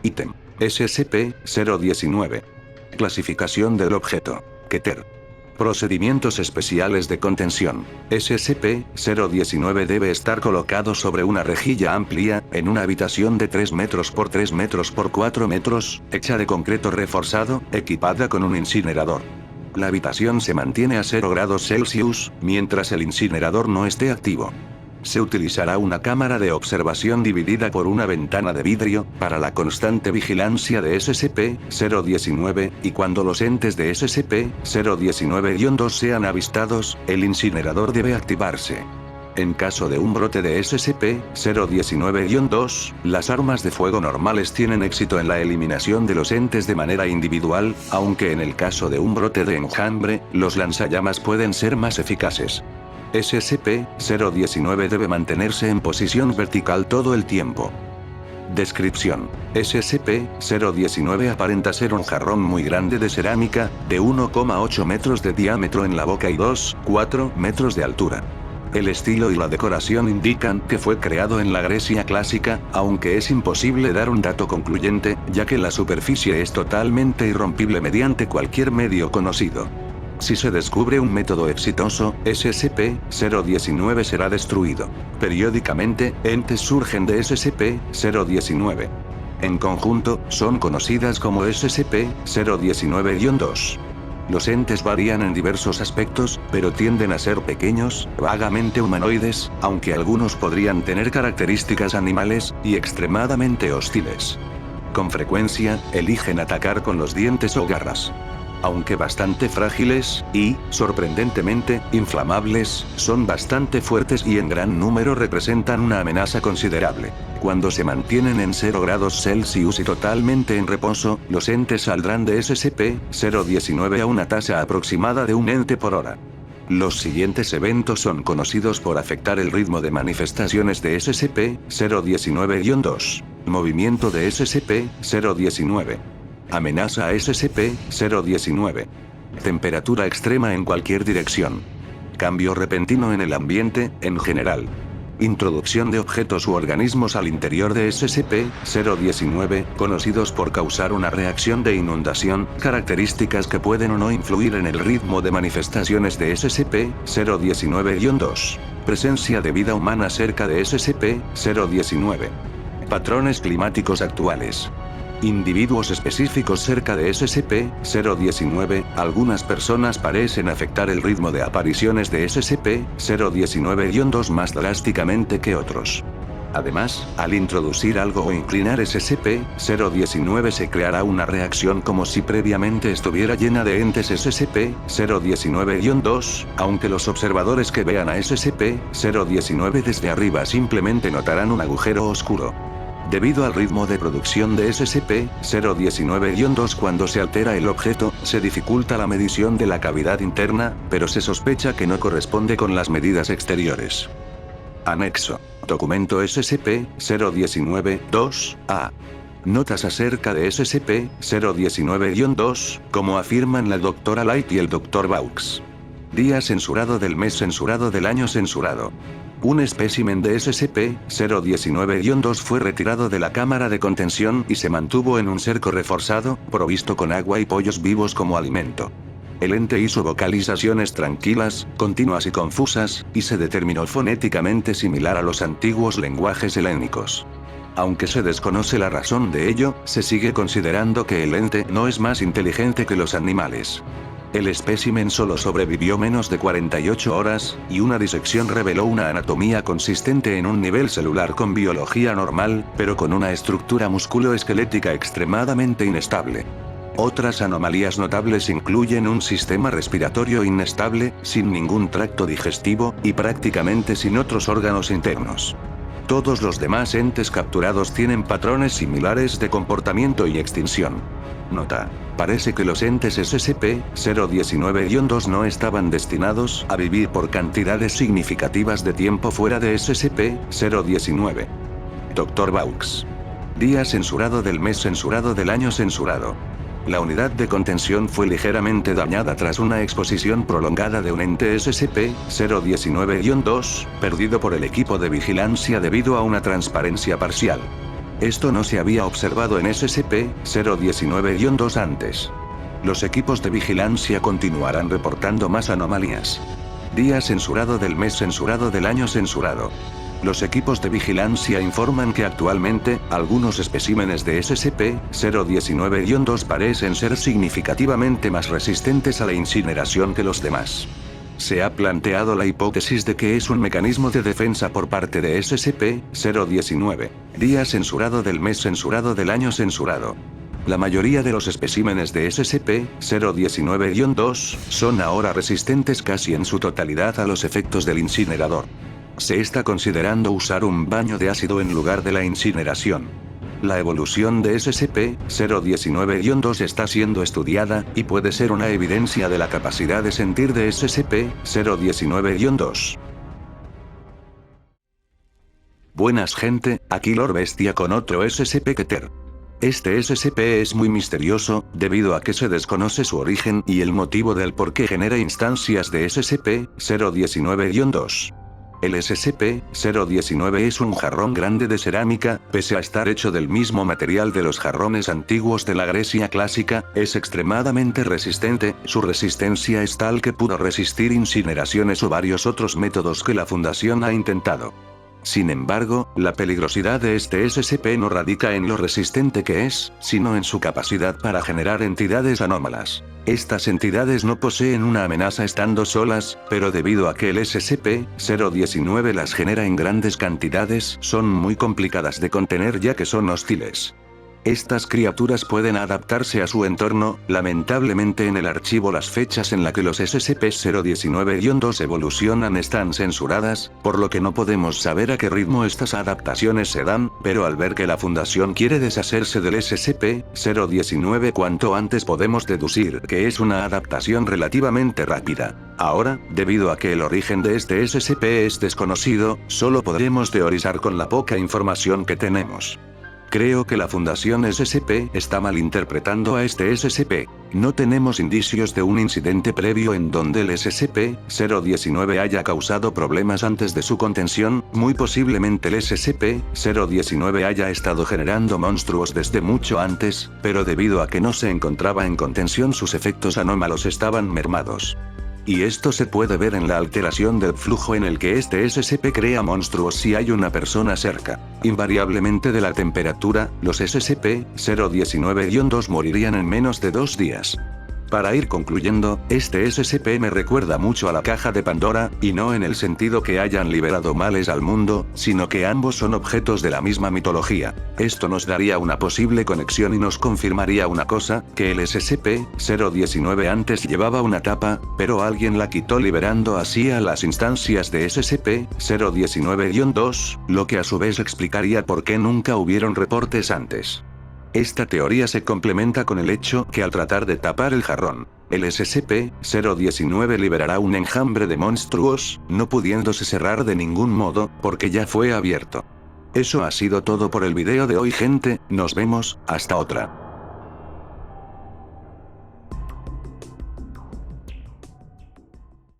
Ítem. SCP-019. Clasificación del objeto. Keter. Procedimientos especiales de contención. SCP-019 debe estar colocado sobre una rejilla amplia, en una habitación de 3 metros por 3 metros por 4 metros, hecha de concreto reforzado, equipada con un incinerador. La habitación se mantiene a 0 grados Celsius, mientras el incinerador no esté activo. Se utilizará una cámara de observación dividida por una ventana de vidrio, para la constante vigilancia de SCP-019, y cuando los entes de SCP-019-2 sean avistados, el incinerador debe activarse. En caso de un brote de SCP-019-2, las armas de fuego normales tienen éxito en la eliminación de los entes de manera individual, aunque en el caso de un brote de enjambre, los lanzallamas pueden ser más eficaces. SCP-019 debe mantenerse en posición vertical todo el tiempo. Descripción. SCP-019 aparenta ser un jarrón muy grande de cerámica, de 1,8 metros de diámetro en la boca y 2,4 metros de altura. El estilo y la decoración indican que fue creado en la Grecia clásica, aunque es imposible dar un dato concluyente, ya que la superficie es totalmente irrompible mediante cualquier medio conocido. Si se descubre un método exitoso, SCP-019 será destruido. Periódicamente, entes surgen de SCP-019. En conjunto, son conocidas como SCP-019-2. Los entes varían en diversos aspectos, pero tienden a ser pequeños, vagamente humanoides, aunque algunos podrían tener características animales, y extremadamente hostiles. Con frecuencia, eligen atacar con los dientes o garras. Aunque bastante frágiles, y, sorprendentemente, inflamables, son bastante fuertes y en gran número representan una amenaza considerable. Cuando se mantienen en 0 grados Celsius y totalmente en reposo, los entes saldrán de SCP-019 a una tasa aproximada de un ente por hora. Los siguientes eventos son conocidos por afectar el ritmo de manifestaciones de SCP-019-2. Movimiento de SCP-019. Amenaza a SCP-019. Temperatura extrema en cualquier dirección. Cambio repentino en el ambiente, en general. Introducción de objetos u organismos al interior de SCP-019, conocidos por causar una reacción de inundación, características que pueden o no influir en el ritmo de manifestaciones de SCP-019-2. Presencia de vida humana cerca de SCP-019. Patrones climáticos actuales. Individuos específicos cerca de SCP-019, algunas personas parecen afectar el ritmo de apariciones de SCP-019-2 más drásticamente que otros. Además, al introducir algo o inclinar SCP-019 se creará una reacción como si previamente estuviera llena de entes SCP-019-2, aunque los observadores que vean a SCP-019 desde arriba simplemente notarán un agujero oscuro. Debido al ritmo de producción de SCP-019-2 cuando se altera el objeto, se dificulta la medición de la cavidad interna, pero se sospecha que no corresponde con las medidas exteriores. Anexo. Documento SCP-019-2-A. Notas acerca de SCP-019-2, como afirman la Dra. Light y el Dr. Vaux. Día censurado del mes censurado del año censurado. Un espécimen de SCP-019-2 fue retirado de la cámara de contención y se mantuvo en un cerco reforzado, provisto con agua y pollos vivos como alimento. El ente hizo vocalizaciones tranquilas, continuas y confusas, y se determinó fonéticamente similar a los antiguos lenguajes helénicos. Aunque se desconoce la razón de ello, se sigue considerando que el ente no es más inteligente que los animales. El espécimen solo sobrevivió menos de 48 horas, y una disección reveló una anatomía consistente en un nivel celular con biología normal, pero con una estructura musculoesquelética extremadamente inestable. Otras anomalías notables incluyen un sistema respiratorio inestable, sin ningún tracto digestivo, y prácticamente sin otros órganos internos. Todos los demás entes capturados tienen patrones similares de comportamiento y extinción. Nota. Parece que los entes SCP-019-2 no estaban destinados a vivir por cantidades significativas de tiempo fuera de SCP-019. Dr. Vaux. Día censurado del mes censurado del año censurado. La unidad de contención fue ligeramente dañada tras una exposición prolongada de un ente SCP-019-2, perdido por el equipo de vigilancia debido a una transparencia parcial. Esto no se había observado en SCP-019-2 antes. Los equipos de vigilancia continuarán reportando más anomalías. Día censurado del mes censurado del año censurado. Los equipos de vigilancia informan que actualmente, algunos especímenes de SCP-019-2 parecen ser significativamente más resistentes a la incineración que los demás. Se ha planteado la hipótesis de que es un mecanismo de defensa por parte de SCP-019. Día censurado del mes censurado del año censurado. La mayoría de los especímenes de SCP-019-2 son ahora resistentes casi en su totalidad a los efectos del incinerador. Se está considerando usar un baño de ácido en lugar de la incineración. La evolución de SCP-019-2 está siendo estudiada, y puede ser una evidencia de la capacidad de sentir de SCP-019-2. Buenas gente, aquí Lord Bestia con otro SCP-Keter. Este SCP es muy misterioso, debido a que se desconoce su origen y el motivo del por qué genera instancias de SCP-019-2. El SCP-019 es un jarrón grande de cerámica, pese a estar hecho del mismo material de los jarrones antiguos de la Grecia clásica, es extremadamente resistente. Su resistencia es tal que pudo resistir incineraciones o varios otros métodos que la Fundación ha intentado. Sin embargo, la peligrosidad de este SCP no radica en lo resistente que es, sino en su capacidad para generar entidades anómalas. Estas entidades no poseen una amenaza estando solas, pero debido a que el SCP-019 las genera en grandes cantidades, son muy complicadas de contener ya que son hostiles. Estas criaturas pueden adaptarse a su entorno. Lamentablemente en el archivo las fechas en las que los SCP-019-2 evolucionan están censuradas, por lo que no podemos saber a qué ritmo estas adaptaciones se dan, pero al ver que la Fundación quiere deshacerse del SCP-019 cuanto antes podemos deducir que es una adaptación relativamente rápida. Ahora, debido a que el origen de este SCP es desconocido, solo podremos teorizar con la poca información que tenemos. Creo que la Fundación SCP está malinterpretando a este SCP. No tenemos indicios de un incidente previo en donde el SCP-019 haya causado problemas antes de su contención. Muy posiblemente el SCP-019 haya estado generando monstruos desde mucho antes, pero debido a que no se encontraba en contención sus efectos anómalos estaban mermados. Y esto se puede ver en la alteración del flujo en el que este SCP crea monstruos si hay una persona cerca. Invariablemente de la temperatura, los SCP-019-2 morirían en menos de 2 días. Para ir concluyendo, este SCP me recuerda mucho a la caja de Pandora, y no en el sentido que hayan liberado males al mundo, sino que ambos son objetos de la misma mitología. Esto nos daría una posible conexión y nos confirmaría una cosa, que el SCP-019 antes llevaba una tapa, pero alguien la quitó liberando así a las instancias de SCP-019-2, lo que a su vez explicaría por qué nunca hubieron reportes antes. Esta teoría se complementa con el hecho que al tratar de tapar el jarrón, el SCP-019 liberará un enjambre de monstruos, no pudiéndose cerrar de ningún modo, porque ya fue abierto. Eso ha sido todo por el video de hoy gente, nos vemos, hasta otra.